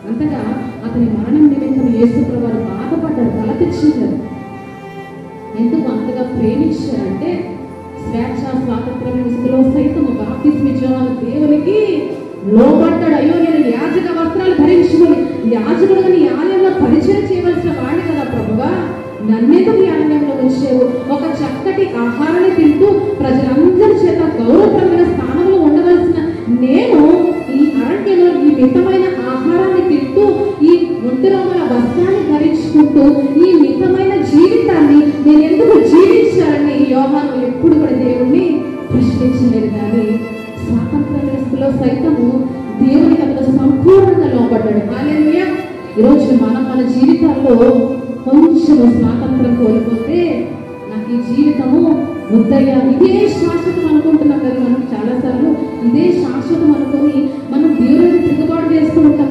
అంతగా అతని మరణం నిమిత్తం యేసు ప్రభువు బాధపడ్డారు, తల తెచ్చింటారు. ఎందుకు అంతగా ప్రేమించారంటే స్వేచ్ఛ స్వాతంత్రం ఇసుకలో సైతము బాప్తిస్మ ఇచ్చేవాళ్ళు దేవునికి లోబడ్డాడు. అయ్యో నేను యాజక వస్త్రాలు ధరించుకొని యాజకుడుగా నీ ఆలయంలో పరిచయం చేయవలసిన వాడి కదా ప్రభువా, నన్నెందుకు ఈ ఆలయంలో ఉంచావు? ఒక చక్కటి ఆహారాన్ని తింటూ ప్రజలందరి చేత గౌరవప్రదమైన స్థానంలో ఉండవలసిన నేను ఈ అరణ్యంలో ఈ మితమైన ఆహారాన్ని తింటూ ఈ ఒంటిరోమల వస్త్రాన్ని ధరించుకుంటూ ఈ మితమైన జీవితాన్ని నేను ఎందుకు జీవించాలని యోహాను ఎప్పుడు కూడా దేవుణ్ణి ప్రశ్నించలేదు. కానీ స్వాతంత్ర సైతము దేవునికి అంత సంపూర్ణంగా లోపడ్డాడు. హల్లెలూయా. ఈరోజు మన జీవితాల్లో కొంచెం స్వాతంత్రం కోల్పోతే నాకు ఈ జీవితము వద్దయ్యా, ఇదే శాశ్వతం అనుకుంటున్నాం కదా మనం చాలాసార్లు. ఇదే శాశ్వతం అనుకొని మనం దేవుడిని తిరుగుబాటు చేస్తూ ఉంటాం.